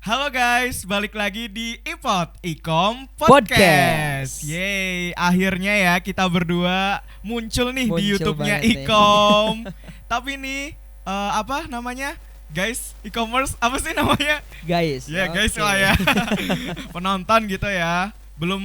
Halo guys, balik lagi di Ikom Podcast. Yeay, akhirnya ya kita berdua muncul nih di YouTube-nya banget nih. Ikom. Tapi nih apa namanya? Guys, e-commerce apa sih namanya? Guys. Ya guys oke. lah ya. Penonton gitu ya. Belum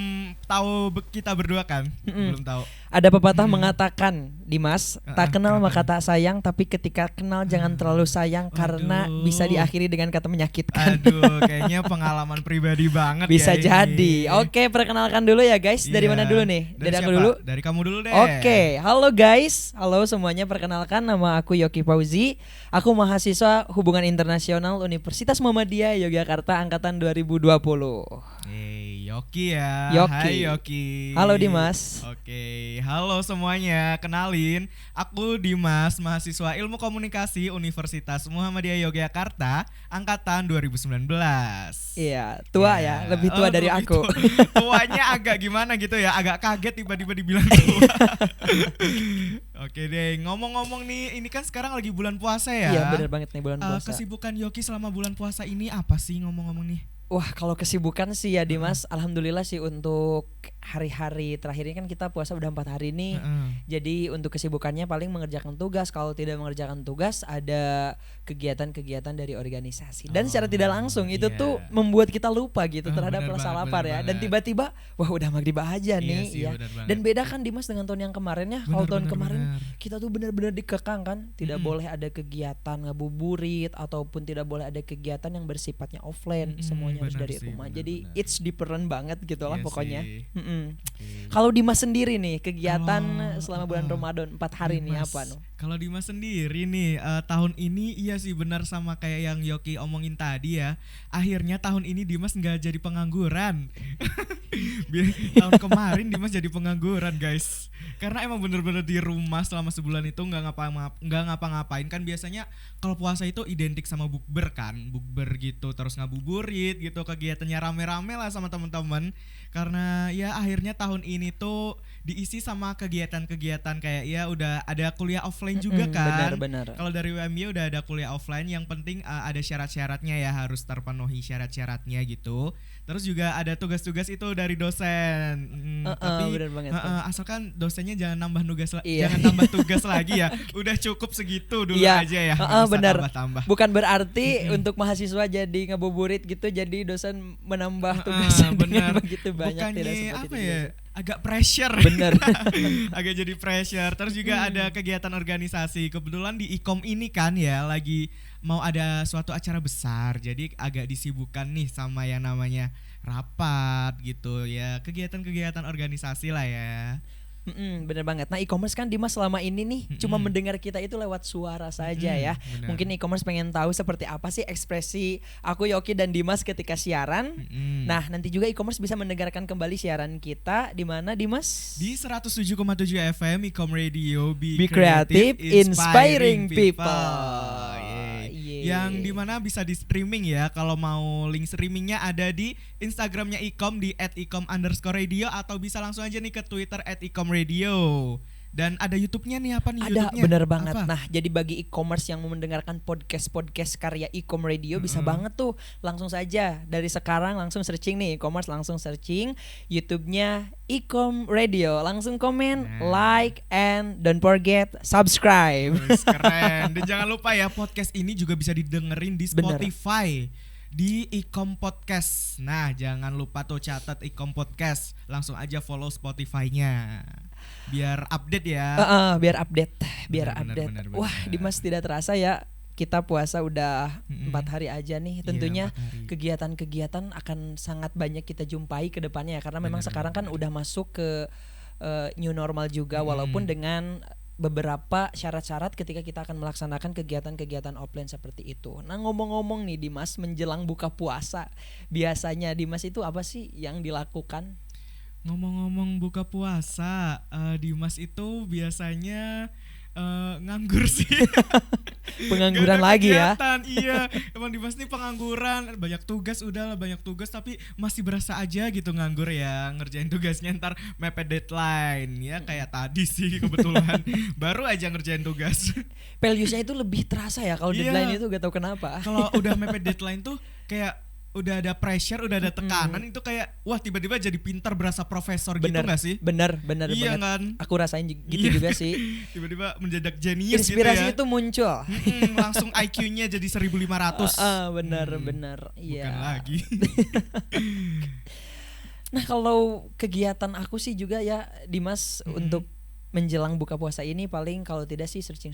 tahu kita berdua kan? Belum tahu. Ada pepatah mengatakan, Dimas, tak kenal kenapa maka tak sayang, tapi ketika kenal jangan terlalu sayang karena Waduh. bisa diakhiri dengan kata menyakitkan. Aduh, kayaknya pengalaman pribadi banget Bisa ya ini. jadi. Oke, perkenalkan dulu ya guys. Dari Iya. mana dulu nih? Dari aku siapa? dulu. Dari kamu dulu deh. Oke, halo guys. Halo semuanya, perkenalkan nama aku Yoki Fauzi. Aku mahasiswa Hubungan Internasional Universitas Muhammadiyah Yogyakarta angkatan 2020. Hey, Yoki ya. Yoki. Hai Yoki. Halo Dimas. Oke, halo semuanya. Kenalin, aku Dimas, mahasiswa Ilmu Komunikasi Universitas Muhammadiyah Yogyakarta angkatan 2019. Iya, tua ya, lebih tua dari lebih aku. Tuanya agak gimana gitu ya, agak kaget tiba-tiba dibilang tua. Oke deh, ngomong-ngomong nih, ini kan sekarang lagi bulan puasa ya. Iya, bener banget nih bulan puasa. Kesibukan Yoki selama bulan puasa ini apa sih ngomong-ngomong nih? Wah, kalau kesibukan sih ya Dimas, alhamdulillah sih untuk hari-hari terakhir ini kan kita puasa udah 4 hari nih. Jadi untuk kesibukannya paling mengerjakan tugas. Kalau tidak mengerjakan tugas ada kegiatan-kegiatan dari organisasi. Dan secara tidak langsung itu iya. tuh membuat kita lupa gitu terhadap Bener rasa banget, lapar bener ya. Dan banget. tiba-tiba wah udah maghrib aja Iya nih sih, ya. bener banget. Dan beda kan Dimas dengan tahun yang kemarin ya. Kalau tahun Bener, kemarin bener. kita tuh benar-benar dikekang kan, tidak boleh ada kegiatan ngabuburit ataupun tidak boleh ada kegiatan yang bersifatnya offline, semuanya harus bener dari sih, rumah. bener, Jadi bener. it's different banget gitu lah Iya pokoknya. sih. Kalau Dimas sendiri nih kegiatan Kalau, selama bulan Ramadan 4 hari nih Dimas, apa no? Kalau Dimas sendiri nih tahun ini iya sih benar sama kayak yang Yoki omongin tadi ya. Akhirnya tahun ini Dimas nggak jadi pengangguran. Tahun kemarin Dimas jadi pengangguran guys. Karena emang bener-bener di rumah selama sebulan itu nggak ngapa-ngapain kan biasanya kalau puasa itu identik sama bukber kan, bukber gitu terus ngabuburit gitu kegiatannya rame-rame lah sama teman-teman. Karena ya akhirnya tahun ini tuh diisi sama kegiatan-kegiatan kayak ya udah ada kuliah offline juga kan. Benar-benar. Kalau dari UMY udah ada kuliah offline, yang penting ada syarat-syaratnya ya, harus terpenuhi syarat-syaratnya gitu. Terus juga ada tugas-tugas itu dari dosen. Tapi benar banget tuh. asalkan dosennya jangan nambah Iya. jangan tambah tugas lagi ya. Udah cukup segitu dulu Iya. aja ya. Nggak usah Benar. tambah-tambah. Bukan berarti untuk mahasiswa jadi ngabuburit gitu jadi dosen menambah tugasnya dengan benar. begitu banyak, tidak Bukannya seperti apa itu ya? juga. Agak pressure. Bener. Agak jadi pressure. Terus juga ada kegiatan organisasi. Kebetulan di Ikom ini kan ya lagi mau ada suatu acara besar. Jadi agak disibukkan nih sama yang namanya rapat gitu ya. Kegiatan-kegiatan organisasi lah ya. Bener banget. Nah e-commerce kan Dimas selama ini nih cuma mendengar kita itu lewat suara saja ya. bener. Mungkin e-commerce pengen tahu seperti apa sih ekspresi aku Yoki dan Dimas ketika siaran. Nah nanti juga e-commerce bisa mendengarkan kembali siaran kita di mana Dimas? Di 107,7 FM Ikom Radio Be Creative, Inspiring People. Yeay. Yeay. Yang dimana bisa di streaming ya. Kalau mau link streamingnya ada di Instagramnya Ikom di @ikom_radio atau bisa langsung aja nih ke Twitter @ikom Radio. Dan ada YouTube-nya nih, apa nih Ada, YouTube-nya? bener banget. Apa? Nah, jadi bagi e-commerce yang mau mendengarkan podcast karya Ikom Radio bisa banget tuh. Langsung saja dari sekarang langsung searching nih e-commerce, langsung searching YouTube-nya Ikom Radio. Langsung komen, like, and don't forget subscribe. Wes, keren. Dan jangan lupa ya, podcast ini juga bisa didengerin di Bener. Spotify. Di Ikom Podcast. Nah, jangan lupa tuh catat Ikom Podcast. Langsung aja follow Spotify-nya. Biar update ya. Biar update, biar Bener, update. bener. Wah, Dimas tidak terasa ya. Kita puasa udah 4 hari aja nih. Tentunya 4 hari. kegiatan-kegiatan akan sangat banyak kita jumpai ke depannya ya. Karena memang Bener, sekarang kan udah masuk ke new normal juga. Walaupun dengan beberapa syarat-syarat ketika kita akan melaksanakan kegiatan-kegiatan offline seperti itu. Nah ngomong-ngomong nih Dimas, menjelang buka puasa, biasanya Dimas itu apa sih yang dilakukan? Ngomong-ngomong buka puasa, Dimas itu biasanya nganggur sih. Pengangguran Gak ada lagi ya. kegiatan, iya. Emang Dimas nih pengangguran, banyak tugas udah lah, banyak tugas tapi masih berasa aja gitu nganggur ya, ngerjain tugasnya ntar mepet deadline ya kayak tadi sih kebetulan baru aja ngerjain tugas. Values-nya itu lebih terasa ya kalau Iya. deadline itu gak tahu kenapa. Kalau udah mepet deadline tuh kayak udah ada pressure, udah ada tekanan itu kayak wah tiba-tiba jadi pintar berasa profesor gitu Bener, gak sih? bener Iya banget. kan? Aku rasain gitu Iya. juga sih. Tiba-tiba mendadak jenius gitu Inspirasi ya. itu muncul. Langsung IQ-nya jadi 1500. Bener. Iya. Bukan lagi. Nah kalau kegiatan aku sih juga ya Dimas untuk menjelang buka puasa ini paling kalau tidak sih searching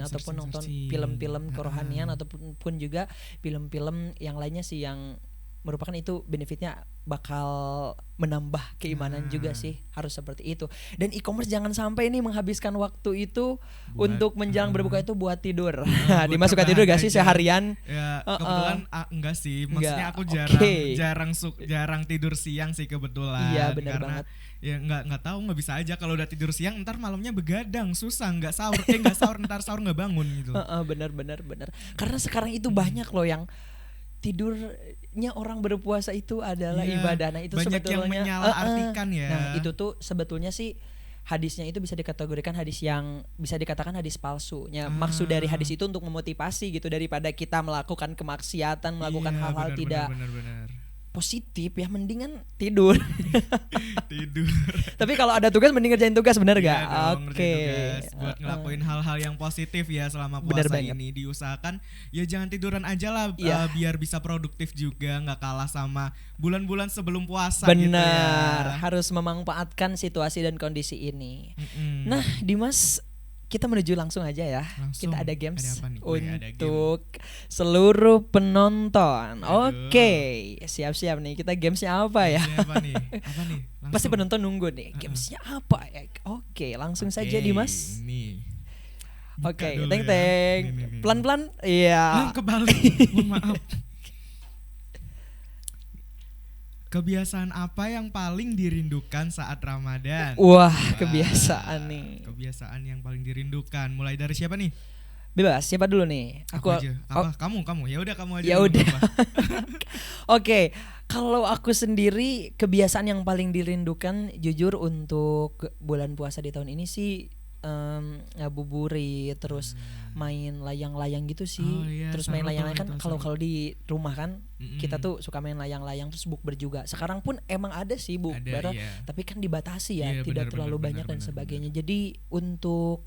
ataupun nonton film-film kerohanian ataupun juga film-film yang lainnya sih yang merupakan itu benefitnya bakal menambah keimanan juga sih, harus seperti itu. Dan e-commerce jangan sampai nih menghabiskan waktu itu untuk menjelang berbuka itu buat tidur. Dimas suka tidur gak sih seharian? Ya kebetulan enggak sih, maksudnya aku jarang tidur siang sih kebetulan. Iya benar karena banget. Ya nggak tahu, nggak bisa aja kalau udah tidur siang ntar malamnya begadang, susah nggak sahur ntar sahur nggak bangun gitu. Benar. Karena sekarang itu banyak loh yang tidurnya orang berpuasa itu adalah ibadah. Nah itu banyak sebetulnya yang menyalahartikan ya. Nah itu tuh sebetulnya sih hadisnya itu bisa dikategorikan hadis yang bisa dikatakan hadis palsu. Maksud dari hadis itu untuk memotivasi gitu, daripada kita melakukan kemaksiatan, melakukan hal-hal tidak benar. positif ya, mendingan tidur. Tidur. Tapi kalau ada tugas mending ngerjain tugas, bener gak? Oke. Buat ngelakuin hal-hal yang positif ya selama puasa ini, diusahakan ya jangan tiduran aja lah, biar bisa produktif juga, nggak kalah sama bulan-bulan sebelum puasa. Benar, gitu ya. harus memanfaatkan situasi dan kondisi ini. Nah, Dimas, kita menuju langsung aja ya. Kita ada games untuk seluruh penonton. Oke, siap-siap nih. Kita gamesnya apa ya? Apa nih? Pasti penonton nunggu nih. Gamesnya apa ya? Oke, langsung saja Dimas. Oke, teng. Pelan-pelan. Iya. Kebalik. Mohon maaf. Kebiasaan apa yang paling dirindukan saat Ramadan? Wah, kebiasaan nih. Kebiasaan yang paling dirindukan. Mulai dari siapa nih? Bebas, siapa dulu nih? Aku aja. Apa? Kamu. Ya udah kamu aja. Ya udah. Oke, kalau aku sendiri kebiasaan yang paling dirindukan jujur untuk bulan puasa di tahun ini sih ngabuburit, terus main layang-layang gitu sih. Terus main layang-layang kan kalau di rumah kan kita tuh suka main layang-layang, terus bukber juga. Sekarang pun emang ada sih bukber, tapi kan dibatasi ya, tidak terlalu banyak dan sebagainya. Jadi untuk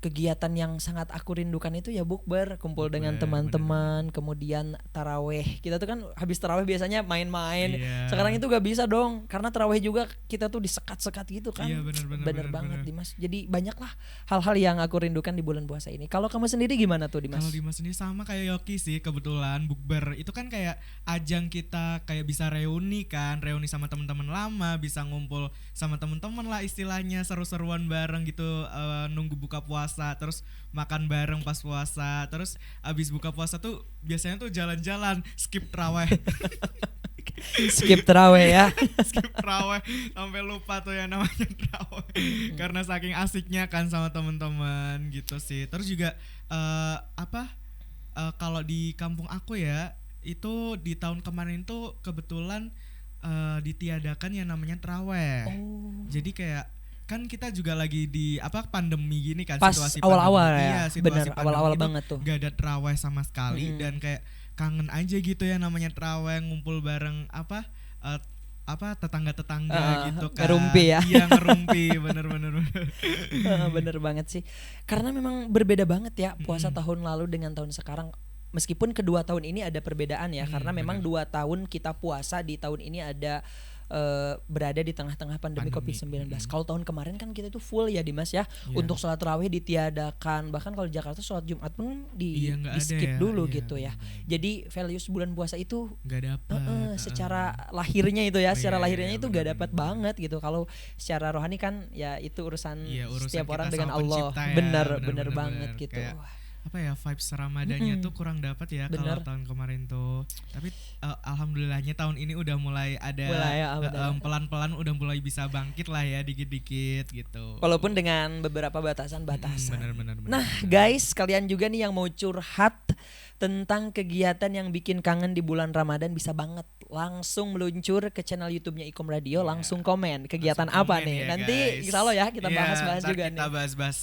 kegiatan yang sangat aku rindukan itu ya bukber, kumpul dengan teman-teman, kemudian taraweh. Kita tuh kan habis taraweh biasanya main-main. Sekarang itu gak bisa dong, karena taraweh juga kita tuh disekat-sekat gitu kan. Bener banget Dimas. Jadi banyak lah hal-hal yang aku rindukan di bulan puasa ini. Kalau kamu sendiri gimana tuh Dimas? Kalau Dimas sendiri sama kayak Yoki sih, kebetulan bukber itu kan kayak ajang kita kayak bisa reuni sama teman-teman lama, bisa ngumpul sama teman-teman lah istilahnya, seru-seruan bareng gitu, nunggu buka puasa, terus makan bareng pas puasa, terus abis buka puasa tuh biasanya tuh jalan-jalan, skip taraweh. Skip taraweh ya. Skip taraweh sampai lupa tuh yang namanya taraweh. Karena saking asiknya kan sama teman-teman gitu sih. Terus juga kalau di kampung aku ya, itu di tahun kemarin tuh kebetulan ditiadakan yang namanya taraweh. Jadi kayak kan kita juga lagi di pandemi gini kan, pas situasi awal-awal pandemi. Ya, bener awal-awal banget tuh. Gak ada taraweh sama sekali dan kayak kangen aja gitu ya namanya taraweh, ngumpul bareng tetangga-tetangga gitu kan. Ngerumpi ya. Iya ngerumpi, bener. Bener banget sih. Karena memang berbeda banget ya puasa tahun lalu dengan tahun sekarang. Meskipun kedua tahun ini ada perbedaan ya, karena memang 2 tahun kita puasa, di tahun ini ada berada di tengah-tengah pandemi COVID-19. Kalau tahun kemarin kan kita tuh full ya Dimas ya. Untuk sholat tarawih ditiadakan, bahkan kalau di Jakarta sholat Jumat pun di skip dulu gitu ya. Jadi values bulan puasa itu gak dapet secara lahirnya itu ya, secara lahirnya itu gak dapat banget gitu. Kalau secara rohani kan ya itu urusan setiap orang dengan Allah. Bener banget gitu. Vibes Ramadannya tuh kurang dapat ya kalau tahun kemarin tuh. Tapi alhamdulillahnya tahun ini udah mulai ada, pelan-pelan udah mulai bisa bangkit lah ya, dikit-dikit gitu. Walaupun dengan beberapa batasan. Bener. Nah guys, kalian juga nih yang mau curhat tentang kegiatan yang bikin kangen di bulan Ramadan bisa banget langsung meluncur ke channel YouTube-nya Ikom Radio, langsung komen kegiatan Langsung apa komen nih. ya, Nanti guys. insya Allah ya kita Iya, bahas-bahas ntar juga kita nih. bahas-bahas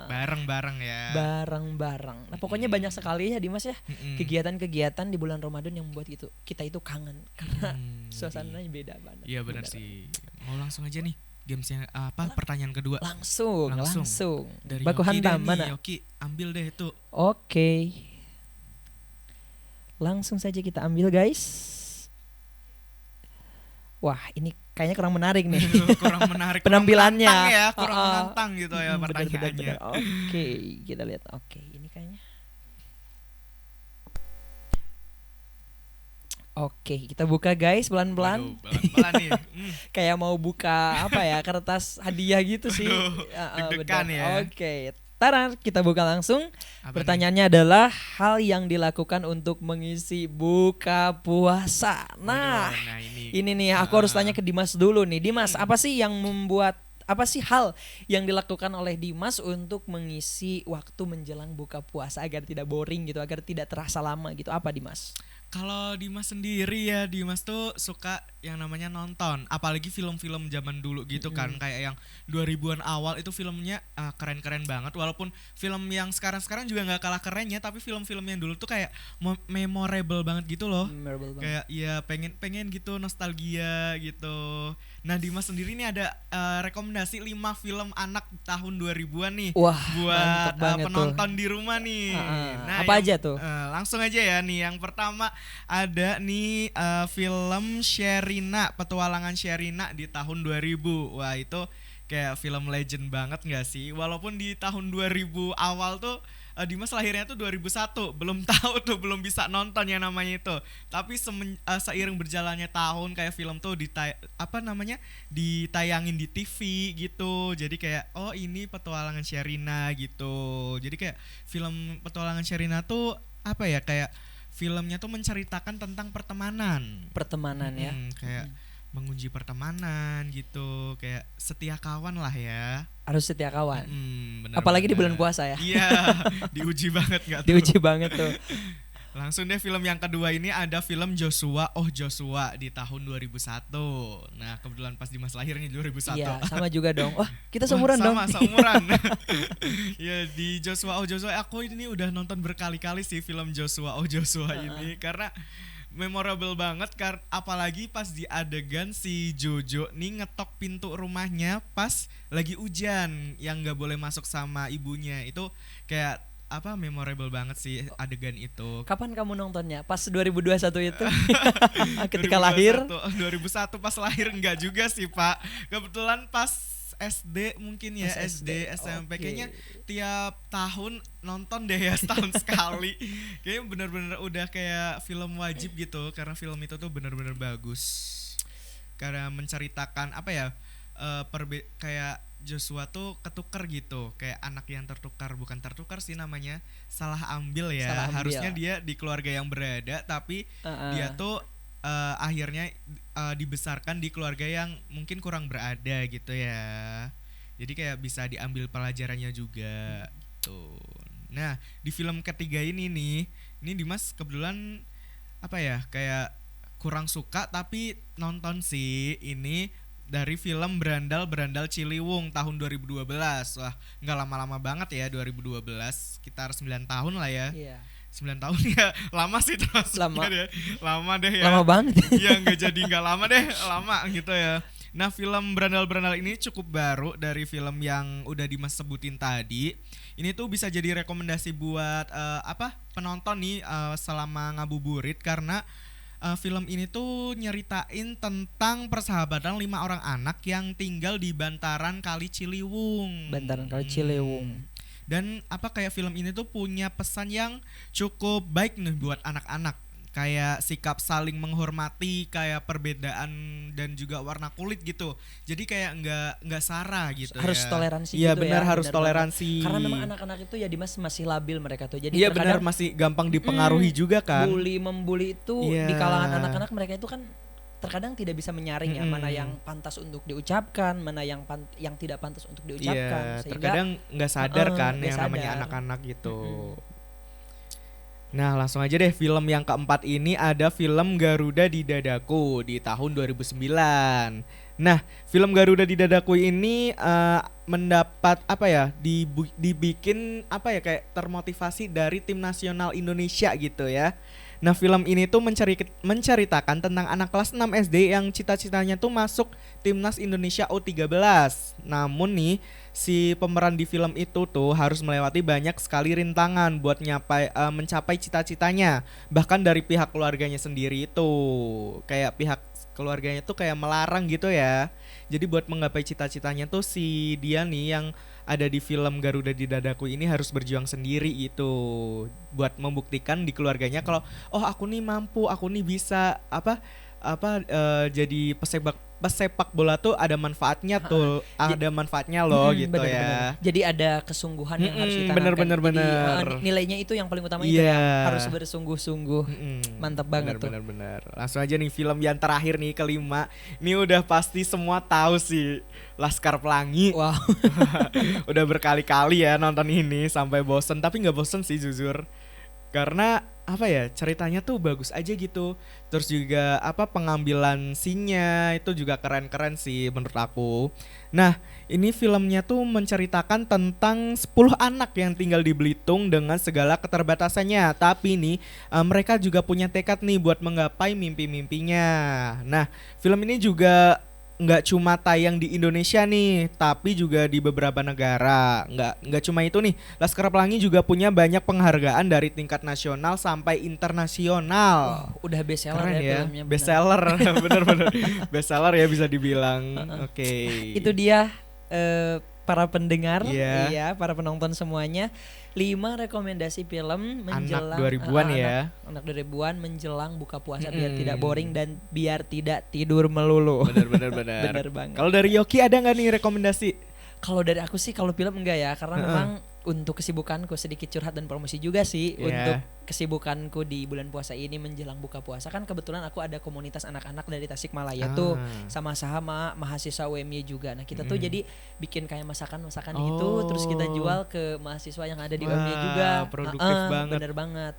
bareng-bareng ya. Bareng-bareng. Nah, pokoknya banyak sekali ya Dimas ya Mm-mm. kegiatan-kegiatan di bulan Ramadan yang membuat kita itu kangen karena Hmm, suasananya beda banget. Iya benar Bener. sih. Mau langsung aja nih games yang pertanyaan kedua. Langsung. Dari Baku Yoki deh hantam nih, mana? Yoki ambil deh itu. Oke. Langsung saja kita ambil guys. Wah, ini kayaknya kurang menarik nih. Kurang menarik. Penampilannya. Kurang menantang ya, kurang Oh, oh. menantang gitu ya Bener, pertanyaannya. bener. Oke, kita lihat. Oke, ini kayaknya. Oke, kita buka guys pelan-pelan. Waduh, pelan-pelan nih. Kayak mau buka apa ya, kertas hadiah gitu sih. Aduh, deg-degan bener. ya. Oke, taran kita buka langsung. Apa Pertanyaannya adalah hal yang dilakukan untuk mengisi buka puasa. nih? Nah, Waduh, ini nih aku harus tanya ke Dimas dulu nih. Dimas, apa sih hal yang dilakukan oleh Dimas untuk mengisi waktu menjelang buka puasa agar tidak boring gitu, agar tidak terasa lama gitu? Apa Dimas? Kalau Dimas sendiri ya, Dimas tuh suka yang namanya nonton, apalagi film-film zaman dulu gitu kan, kayak yang 2000-an awal itu filmnya keren-keren banget, walaupun film yang sekarang-sekarang juga nggak kalah kerennya, tapi film-film yang dulu tuh kayak memorable banget gitu loh. Memorable banget. Kayak ya pengen gitu, nostalgia gitu. Nah, Dimas sendiri nih ada rekomendasi 5 film anak tahun 2000-an nih. Wah, buat mantep banget penonton di rumah nih. Apa aja tuh? Langsung aja ya nih. Yang pertama ada nih film Sherina, Petualangan Sherina di tahun 2000. Wah, itu kayak film legend banget gak sih? Walaupun di tahun 2000 awal tuh Dimas lahirnya tuh 2001, belum tahu tuh, belum bisa nonton yang namanya itu. Tapi seiring berjalannya tahun kayak film tuh ditayangin di TV gitu. Jadi kayak oh ini Petualangan Sherina gitu. Jadi kayak film Petualangan Sherina tuh apa ya, kayak filmnya tuh menceritakan tentang pertemanan. Pertemanan ya. Kayak menguji pertemanan gitu, kayak setia kawan lah ya. Harus setia kawan. Bener Apalagi di banget. bulan puasa ya. Iya, diuji banget gak tuh? Diuji banget tuh. Langsung deh film yang kedua ini ada film Joshua, Oh Joshua di tahun 2001. Nah, kebetulan pas Dimas lahir nih 2001. Iya, sama juga dong. Wah, kita seumuran dong. Sama, seumuran. Ya, di Joshua, Oh Joshua aku ini udah nonton berkali-kali sih film Joshua, Oh Joshua ini karena memorable banget, apalagi pas di adegan si Jojo nih ngetok pintu rumahnya pas lagi hujan yang nggak boleh masuk sama ibunya. Itu kayak memorable banget sih adegan itu. Kapan kamu nontonnya? Pas 2021 itu? Ketika lahir? 2001 pas lahir enggak juga sih Pak. Kebetulan pas SD mungkin ya, Pas SD, SMP. Oke. Kayaknya tiap tahun nonton deh ya, setahun sekali. Kayaknya bener-bener udah kayak film wajib gitu, karena film itu tuh bener-bener bagus. Karena menceritakan kayak Joshua tuh ketukar gitu, kayak anak yang bukan tertukar sih namanya, salah ambil ya. Salah ambil. Harusnya dia di keluarga yang berada, tapi dia tuh akhirnya dibesarkan di keluarga yang mungkin kurang berada gitu ya. Jadi kayak bisa diambil pelajarannya juga tuh. Nah, di film ketiga ini Dimas kebetulan kayak kurang suka, tapi nonton sih ini dari film Berandal Ciliwung tahun 2012. Wah, nggak lama-lama banget ya, 2012, sekitar 9 tahun lah ya. Iya. 9 tahun ya, lama sih termasuknya Lama. deh. Lama deh ya. Lama banget. Iya, nggak lama deh, lama gitu ya. Nah, film Berandal ini cukup baru dari film yang udah Dimas sebutin tadi. Ini tuh bisa jadi rekomendasi buat penonton nih selama ngabuburit, karena film ini tuh nyeritain tentang persahabatan 5 orang anak yang tinggal di bantaran Kali Ciliwung. Bantaran Kali Ciliwung. Dan kayak film ini tuh punya pesan yang cukup baik nih buat anak-anak. Kayak sikap saling menghormati, kayak perbedaan dan juga warna kulit gitu. Jadi kayak nggak sara gitu. Harus ya. toleransi Iya, gitu benar, ya. harus Benar toleransi. banget. Karena memang anak-anak itu ya Dimas masih labil mereka tuh. Jadi Iya benar, terkadang masih gampang dipengaruhi juga kan. membuli itu Iya. di kalangan anak-anak mereka itu kan terkadang tidak bisa menyaring ya mana yang pantas untuk diucapkan, mana yang tidak pantas untuk diucapkan. Iya, terkadang nggak sadar kan nggak yang namanya sadar. anak-anak gitu. Nah, langsung aja deh, film yang keempat ini ada film Garuda di Dadaku di tahun 2009. Nah, film Garuda di Dadaku ini mendapat apa ya? Dibikin apa ya, kayak termotivasi dari tim nasional Indonesia gitu ya. Nah, film ini tuh menceritakan tentang anak kelas 6 SD yang cita-citanya tuh masuk timnas Indonesia U13. Namun nih, si pemeran di film itu tuh harus melewati banyak sekali rintangan buat mencapai cita-citanya. Bahkan dari pihak keluarganya sendiri itu, kayak pihak keluarganya tuh kayak melarang gitu ya. Jadi buat menggapai cita-citanya tuh si dia nih yang ada di film Garuda di Dadaku ini harus berjuang sendiri itu, buat membuktikan di keluarganya kalau oh aku nih mampu, aku nih bisa jadi pesepak bola tuh ada manfaatnya tuh, ada manfaatnya loh gitu bener, ya. bener. Jadi ada kesungguhan yang harus ditanamkan. Bener. Nilainya itu yang paling utama itu ya, harus bersungguh-sungguh. Mantap banget tuh. Bener. Langsung aja nih film yang terakhir nih, kelima. Ini udah pasti semua tahu sih, Laskar Pelangi. Wow. Udah berkali-kali ya nonton ini sampai bosen, tapi nggak bosen sih jujur. Karena apa ya, ceritanya tuh bagus aja gitu. Terus juga pengambilan scene-nya itu juga keren-keren sih menurut aku. Nah, ini filmnya tuh menceritakan tentang 10 anak yang tinggal di Belitung dengan segala keterbatasannya. Tapi nih mereka juga punya tekad nih buat menggapai mimpi-mimpinya. Nah, film ini juga nggak cuma tayang di Indonesia nih, tapi juga di beberapa negara. Nggak cuma itu nih, Laskar Pelangi juga punya banyak penghargaan dari tingkat nasional sampai internasional. Wow, udah best seller ya filmnya. Best seller, bener-bener best seller ya bisa dibilang. Oke. Itu dia para pendengar, Iya. para penonton semuanya. 5 rekomendasi film menjelang anak 2000-an ya. Anak 2000-an menjelang buka puasa biar tidak boring dan biar tidak tidur melulu. Bener. Bener banget. Kalau dari Yoki ada nggak nih rekomendasi? Kalau dari aku sih, kalau film enggak ya, karena memang untuk kesibukanku sedikit curhat dan promosi juga sih. Untuk kesibukanku di bulan puasa ini menjelang buka puasa, kan kebetulan aku ada komunitas anak-anak dari Tasikmalaya tuh, sama-sama mahasiswa UMY juga. Nah kita tuh jadi bikin kayak masakan-masakan gitu, terus kita jual ke mahasiswa yang ada di UMY juga. Produktif banget. Bener banget.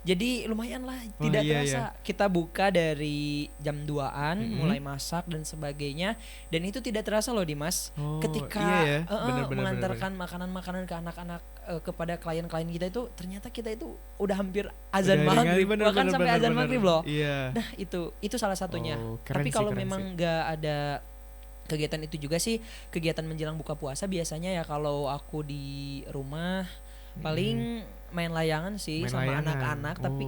Jadi lumayan lah, tidak terasa. Kita buka dari jam 2-an, mulai masak dan sebagainya. Dan itu tidak terasa loh Dimas, ketika mengantarkan makanan-makanan ke anak-anak, kepada klien-klien kita itu, ternyata kita itu udah hampir azan maghrib, bahkan sampai azan maghrib loh. Nah itu salah satunya. Tapi kalau memang nggak ada kegiatan itu juga sih, kegiatan menjelang buka puasa biasanya ya kalau aku di rumah paling main layangan sih sama anak-anak. Tapi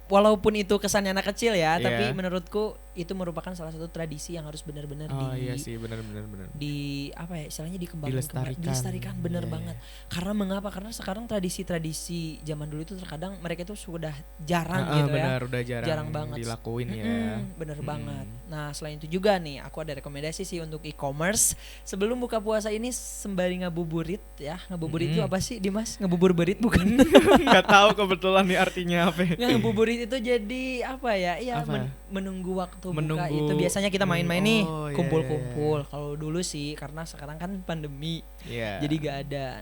walaupun itu kesannya anak kecil ya, tapi menurutku itu merupakan salah satu tradisi yang harus benar-benar iya sih, benar. Di apa ya istilahnya, dilestarikan bener banget. Karena mengapa? Karena sekarang tradisi-tradisi zaman dulu itu terkadang mereka itu sudah jarang gitu ya. Udah jarang banget dilakuin ya. Bener banget. Nah selain itu juga nih, aku ada rekomendasi sih untuk e-commerce. Sebelum buka puasa ini sembari ngabuburit ya. Ngabuburit itu apa sih Dimas? Ngabubur berit bukan? Nggak tahu kebetulan nih artinya apa. Ngabuburit itu jadi apa ya? Iya, menunggu waktu buka itu. Biasanya kita main-main nih, kumpul-kumpul. Kalau dulu sih karena sekarang kan pandemi, jadi gak ada.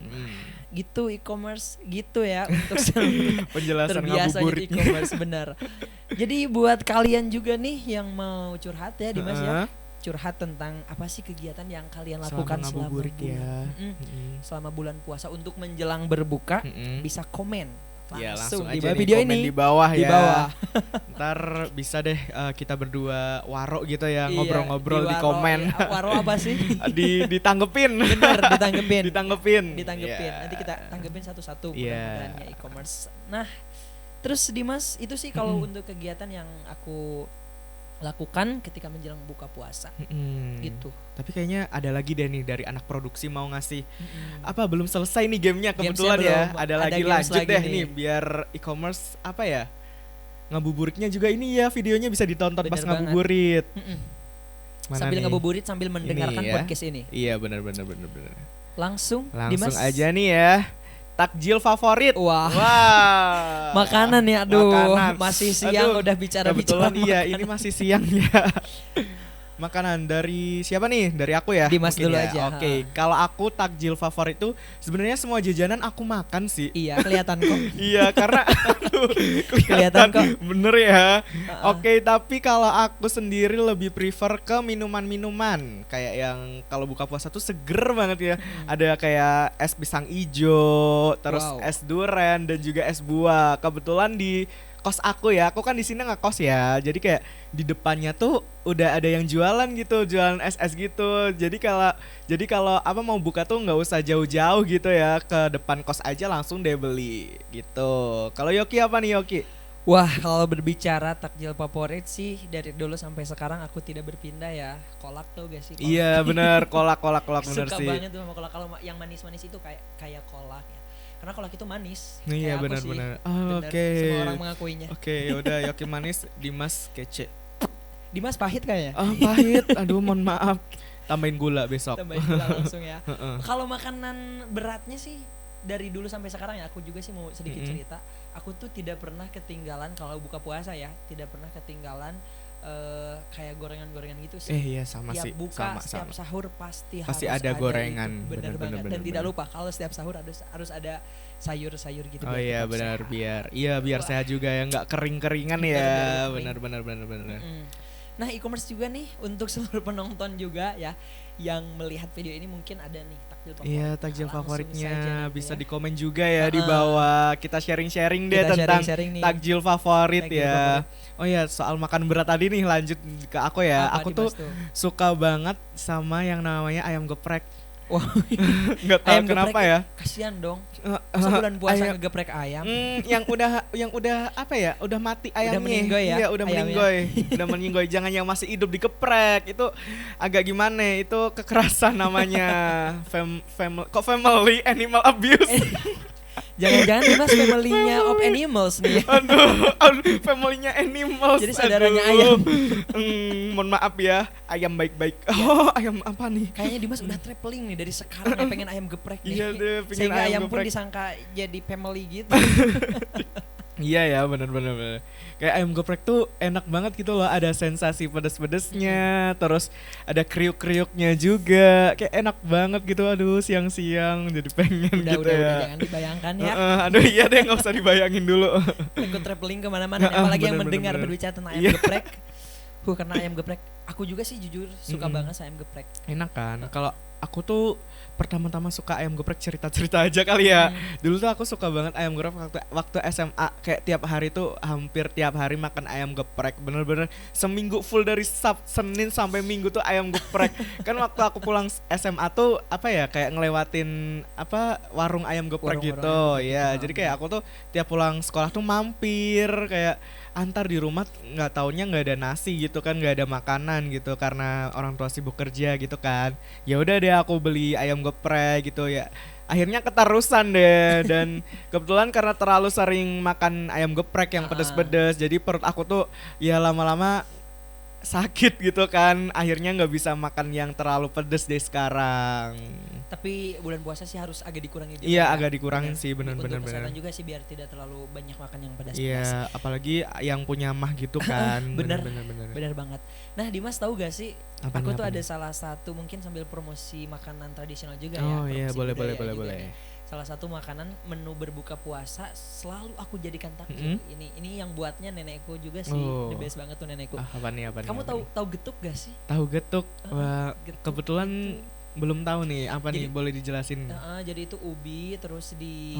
Gitu e-commerce gitu ya untuk penjelasan ngabuburit e-commerce benar. Jadi buat kalian juga nih yang mau curhat ya Dimas ya, curhat tentang apa sih kegiatan yang kalian lakukan selama bulan, selama bulan puasa untuk menjelang berbuka, bisa komen langsung di aja bawah video komen ini, di bawah di ya. bawah. Ntar bisa deh kita berdua waro gitu ya, ngobrol-ngobrol di komen. Waro apa sih? Ditanggepin. Bener, ditanggepin. Ditanggepin. Nanti kita tanggepin satu-satu mudah-mudahannya e-commerce. Nah, terus Dimas, itu sih kalau untuk kegiatan yang aku lakukan ketika menjelang buka puasa gitu. Tapi kayaknya ada lagi deh nih dari anak produksi mau ngasih belum selesai nih gamenya kebetulan ya. Ada lagi lanjut deh nih biar e-commerce ngabuburitnya juga ini ya, videonya bisa ditonton pas ngabuburit. Sambil ngabuburit sambil mendengarkan ini, podcast ini. Iya benar. Langsung Dimas aja nih ya. Takjil favorit. Wah. Makanan ya, masih siang udah bicara-bicara. Kebetulan iya, ini masih siang ya. Makanan dari siapa nih? Dari aku ya. Dimas mungkin dulu ya. aja. Oke, kalau aku takjil favorit itu sebenarnya semua jajanan aku makan sih. Iya, kelihatan kok. Iya, karena aduh, Kelihatan kok. bener ya. Heeh. Oke, tapi kalau aku sendiri lebih prefer ke minuman-minuman kayak yang kalau buka puasa tuh seger banget ya. Ada kayak es pisang ijo, terus Wow. es duren dan juga es buah. Kebetulan di kos aku ya, aku kan di sini ngekos ya. Jadi kayak di depannya tuh udah ada yang jualan gitu, jualan es-es gitu. Jadi kalau apa mau buka tuh nggak usah jauh-jauh gitu ya, ke depan kos aja langsung deh beli gitu. Kalau Yoki apa nih Yoki? Wah, kalau berbicara takjil favorit sih dari dulu sampai sekarang aku tidak berpindah ya. Kolak tuh gak sih? Kolak. Iya bener, kolak bener Suka sih. banget tuh sama kolak. Kalau yang manis-manis itu kayak kolak ya. Karena kolak itu manis. Iya kayak aku sih. benar-benar. Bener, Oke. semua orang mengakuinya. Oke, yaudah Yoki manis, Dimas kece. Dimas pahit kayaknya. Pahit. Aduh, mohon maaf. Tambahin gula besok. Tambahin gula langsung ya. Heeh. Kalau makanan beratnya sih dari dulu sampai sekarang ya, aku juga sih mau sedikit cerita. Aku tuh tidak pernah ketinggalan kalau buka puasa ya, tidak pernah ketinggalan kayak gorengan-gorengan gitu sih. Iya sama Tiap sih. buka, Sama. setiap sahur pasti Pasti harus ada gorengan. itu. Bener banget. Bener, Dan tidak bener. lupa kalau setiap sahur harus ada sayur-sayur gitu. Oh biar iya tetap benar sehat. biar Wah. sehat juga ya, nggak kering-keringan Bener, ya. bener, Benar. Mm. Nah, e-commerce juga nih untuk seluruh penonton juga ya yang melihat video ini mungkin ada nih takjil favorit. Iya, takjil Langsung favoritnya saja nanti bisa ya. di komen juga ya di bawah. Kita sharing-sharing deh Kita tentang sharing-sharing nih. takjil favorit Takjil ya. favorit. Oh ya, soal makan berat tadi nih lanjut ke aku ya. Apa, Aku Dimas tuh suka banget sama yang namanya ayam geprek. Wah, Nggak tahu ayam kenapa geprek ya. kasihan dong. Masa bulan puasa ayam- ngegeprek ayam. yang udah apa ya? Udah mati ayamnya. meninggoy ya Iya, udah ayamnya. meninggoy. Udah meninggoy. Jangan yang masih hidup digeprek. Itu agak gimana? Itu kekerasan namanya. Family animal abuse. Jangan-jangan Dimas family-nya of animals nih. aduh, family-nya animals. Jadi saudaranya aduh. ayam. Mohon maaf ya, ayam baik-baik. Oh, ayam apa nih? Kayaknya Dimas udah traveling nih dari sekarang ya, pengen ayam geprek nih. Iya deh, pengen Sehingga ayam ayam pun geprek. disangka jadi family gitu. Iya ya, benar. Kayak ayam geprek tuh enak banget gitu loh, ada sensasi pedes-pedesnya, terus ada kriuk-kriuknya juga, kayak enak banget gitu. Aduh, siang-siang jadi pengen udah, gitu udah, ya. udah jangan dibayangkan ya. Aduh iya deh, nggak usah dibayangin dulu. Ikut traveling kemana-mana, apalagi yang bener, mendengar bener. berbicara tentang ayam Iya. geprek. Karena ayam geprek, aku juga sih jujur suka banget sama ayam geprek. Enak kan? Kalau aku tuh pertama-tama suka ayam geprek, cerita-cerita aja kali ya. Dulu tuh aku suka banget ayam geprek waktu SMA, kayak tiap hari tuh hampir tiap hari makan ayam geprek. Bener-bener seminggu full dari Senin sampai Minggu tuh ayam geprek. Kan waktu aku pulang SMA tuh apa ya, kayak ngelewatin apa warung ayam geprek Warung-warung gitu. ayam geprek Ya, gitu. jadi kayak aku tuh tiap pulang sekolah tuh mampir, kayak antar di rumah nggak taunya nggak ada nasi gitu kan, nggak ada makanan gitu karena orang tua sibuk kerja gitu kan. Ya udah deh aku beli ayam geprek gitu ya. Akhirnya ketarusan deh, dan kebetulan karena terlalu sering makan ayam geprek yang pedes-pedes, jadi perut aku tuh ya lama-lama sakit gitu kan. Akhirnya nggak bisa makan yang terlalu pedes deh sekarang. Tapi bulan puasa sih harus agak dikurangi juga. Iya, ya. agak dikurangin Bener. sih, bener-bener. Untuk kesehatan juga sih biar tidak terlalu banyak makan yang pedas-pedas. Iya, apalagi yang punya mah gitu kan. Bener. Bener. Benar banget. Nah, Dimas tahu gak sih? Apa aku nih, tuh apa ada nih? salah satu mungkin sambil promosi makanan tradisional juga ya. Oh iya, promosi boleh budaya juga boleh. nih. Salah satu makanan menu berbuka puasa selalu aku jadikan takjil. Ini yang buatnya nenekku juga sih. Oh. The best banget tuh nenekku. Apa nih? Kamu tahu getuk gak sih? Tahu getuk? Wah, Getuk kebetulan itu. belum tahu nih. Apa nih? Jadi- Boleh dijelasin? Jadi itu ubi terus Ubi.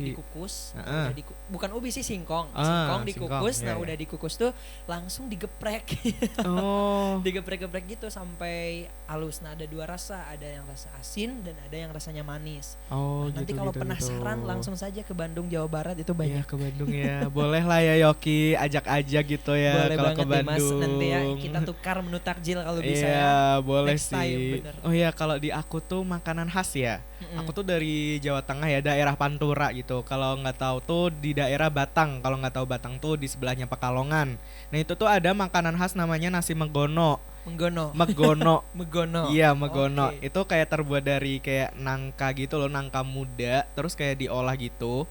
dikukus. Heeh. Udah bukan ubi sih, singkong. Ah, Singkong dikukus. singkong, Nah, iya, udah dikukus tuh langsung digeprek. Oh. Digeprek-geprek gitu sampai halus. Nah, ada dua rasa, ada yang rasa asin dan ada yang rasanya manis. Oh, Nah, nanti gitu, kalau gitu, penasaran gitu. langsung saja ke Bandung, Jawa Barat itu Iya, banyak. ke Bandung ya. Boleh lah ya Yoki, ajak-ajak gitu ya Boleh kalau banget ke deh, Mas. Bandung. Nanti ya kita tukar menu takjil kalau bisa Iya, ya. boleh Next sih. time, bener. Oh iya, kalau di aku tuh makanan khas ya. Aku tuh dari Jawa Tengah ya, daerah Pantura gitu. Kalau nggak tahu tuh di daerah Batang. Kalau nggak tahu Batang tuh di sebelahnya Pekalongan. Nah itu tuh ada makanan khas namanya nasi megono. Menggono. Megono. Megono. Iya, megono. Oke. Itu kayak terbuat dari kayak nangka gitu loh, nangka muda. Terus kayak diolah gitu.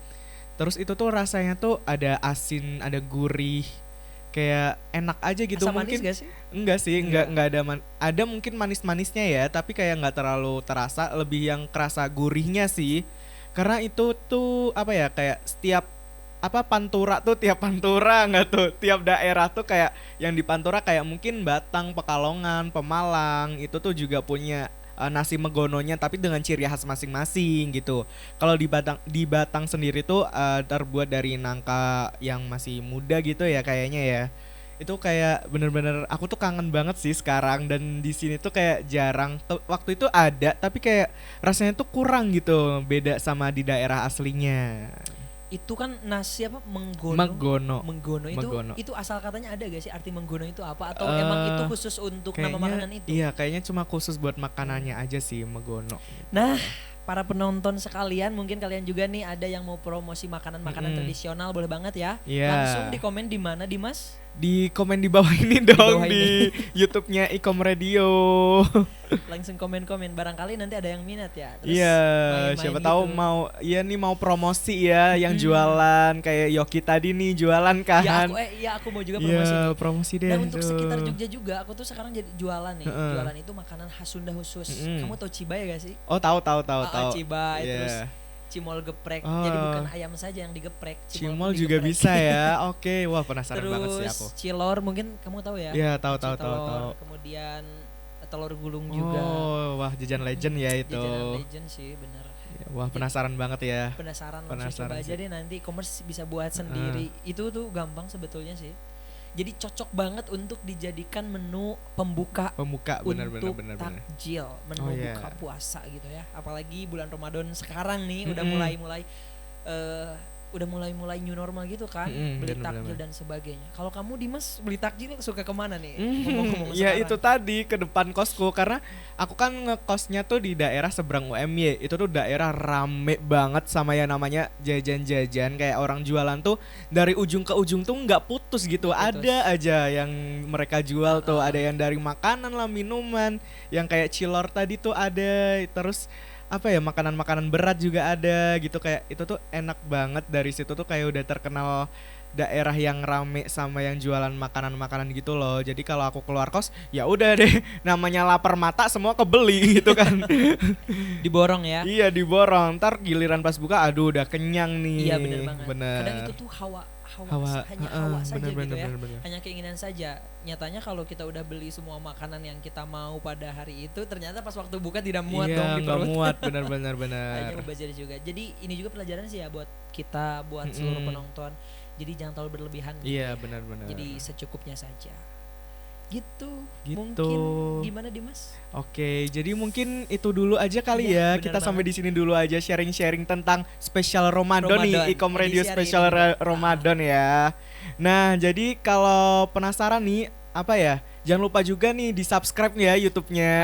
Terus itu tuh rasanya tuh ada asin, ada gurih. kayak enak aja gitu. Asam Mungkin manis gak sih? enggak sih, enggak ada ada mungkin manis-manisnya ya, tapi kayak nggak terlalu terasa, lebih yang kerasa gurihnya sih. Karena itu tuh apa ya, kayak setiap apa Pantura tuh, tiap Pantura nggak tuh, tiap daerah tuh kayak yang di Pantura kayak mungkin Batang, Pekalongan, Pemalang itu tuh juga punya nasi megononya tapi dengan ciri khas masing-masing gitu. Kalau di Batang sendiri tuh terbuat dari nangka yang masih muda gitu ya kayaknya ya. Itu kayak bener-bener aku tuh kangen banget sih sekarang, dan di sini tuh kayak jarang. Waktu itu ada tapi kayak rasanya tuh kurang gitu, beda sama di daerah aslinya. Itu kan nasi apa menggono. Menggono. Itu asal katanya ada gak sih arti menggono itu apa, atau Eh, emang itu khusus untuk nama makanan itu? Iya, kayaknya cuma khusus buat makanannya aja sih megono. Nah, para penonton sekalian, mungkin kalian juga nih ada yang mau promosi makanan-makanan tradisional, boleh banget ya. Iya. Langsung di komen di mana, Dimas? Di komen di bawah ini dong, bawah di YouTube-nya Ikom Radio. Langsung komen-komen, barangkali nanti ada yang minat ya. Terus Iya, main-main siapa gitu. tahu mau promosi ya, yang jualan kayak Yoki tadi nih jualan kan. Aku mau juga promosi Iya, nih. promosi deh. Dan untuk tuh. sekitar Jogja juga, aku tuh sekarang jadi jualan nih. Jualan itu makanan khas Sunda khusus. Kamu tahu Cibai gak sih? Oh, tahu. Cibai, Iya. terus cimol geprek. Jadi bukan ayam saja yang digeprek, Cimol pun juga digeprek. bisa ya. Oke, wah penasaran Terus banget sih aku. cilor mungkin kamu tahu ya? Iya, tahu. Kemudian telur gulung juga. Oh, wah jajan legend ya itu. Jajanan legend sih, bener. Wah, penasaran banget ya. Penasaran langsung coba sih. aja deh nanti, e-commerce bisa buat sendiri. Itu tuh gampang sebetulnya sih. Jadi cocok banget untuk dijadikan menu pembuka bener. takjil, menu buka puasa gitu ya. Apalagi bulan Ramadan sekarang nih udah mulai new normal gitu kan, beli takjil dan sebagainya. Kalau kamu Dimas beli takjil suka kemana nih? Ngomong-ngomong ya sekarang. itu tadi ke depan kosku, karena aku kan ngekosnya tuh di daerah seberang UMY. Itu tuh daerah rame banget sama yang namanya jajan-jajan, kayak orang jualan tuh dari ujung ke ujung tuh nggak putus gitu. Ada aja yang mereka jual tuh, ada yang dari makanan lah, minuman, yang kayak cilor tadi tuh ada, terus apa ya, makanan-makanan berat juga ada gitu. Kayak itu tuh enak banget. Dari situ tuh kayak udah terkenal daerah yang rame sama yang jualan makanan-makanan gitu loh. Jadi kalau aku keluar kos ya udah deh, namanya lapar mata semua kebeli gitu kan. Diborong ya. Iya, diborong. Ntar giliran pas buka aduh udah kenyang nih. Iya, bener banget. Kadang itu tuh hawa saja gitu ya. Hanya keinginan saja. Nyatanya kalau kita udah beli semua makanan yang kita mau pada hari itu, ternyata pas waktu buka tidak muat dong di perut. Muat, benar. Hanya mubazir juga. Jadi ini juga pelajaran sih ya buat kita, buat seluruh penonton. Jadi jangan terlalu berlebihan. Iya, benar. Jadi secukupnya saja. Gitu. Mungkin gimana Dimas? Oke, jadi mungkin itu dulu aja kali ya. Kita sampai di sini dulu aja, sharing-sharing tentang spesial Ramadan nih, Ikom Radio spesial Ramadan ya. Nah, jadi kalau penasaran nih apa ya, jangan lupa juga nih di-subscribe ya YouTube-nya.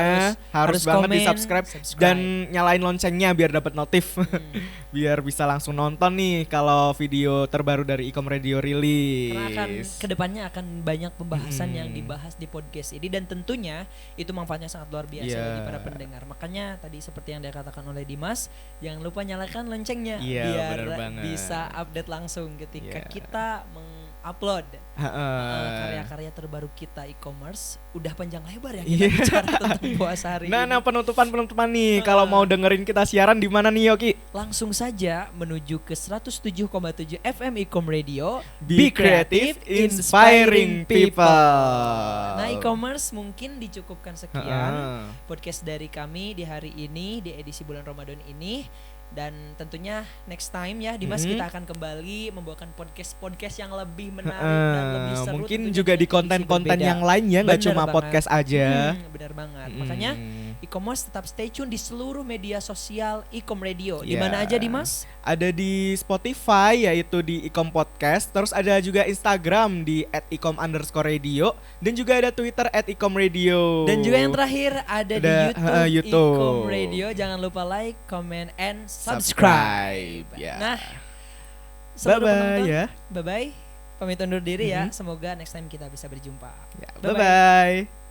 Harus banget di-subscribe dan nyalain loncengnya biar dapat notif. Biar bisa langsung nonton nih kalau video terbaru dari Ikom Radio rilis. Karena kedepannya akan banyak pembahasan yang dibahas di podcast ini, dan tentunya itu manfaatnya sangat luar biasa bagi para pendengar. Makanya tadi seperti yang dikatakan oleh Dimas, jangan lupa nyalakan loncengnya biar bisa update langsung ketika kita upload karya-karya terbaru kita e-commerce. Udah panjang lebar ya kita bicara tentang puasa hari ini. Nah penutupan nih, kalau mau dengerin kita siaran di mana nih Yoki? Langsung saja menuju ke 107,7 FM Ikom Radio. Be creative, inspiring people. Nah, e-commerce mungkin dicukupkan sekian podcast dari kami di hari ini, di edisi bulan Ramadan ini. Dan tentunya next time ya Dimas, kita akan kembali membawakan podcast yang lebih menarik dan lebih seru. Mungkin juga di konten-konten yang lain ya, nggak cuma podcast aja. Benar banget. Makanya e-commerce tetap stay tune di seluruh media sosial Ikom Radio. Di mana aja Dimas? Ada di Spotify yaitu di Ikom Podcast. Terus ada juga Instagram di @ikom_radio, dan juga ada Twitter @ikomradio. Dan juga yang terakhir ada di YouTube Ikom Radio. Jangan lupa like, comment, and subscribe. Nah, seluruh penonton, bye-bye. Pamit undur diri ya. Semoga next time kita bisa berjumpa. Bye-bye.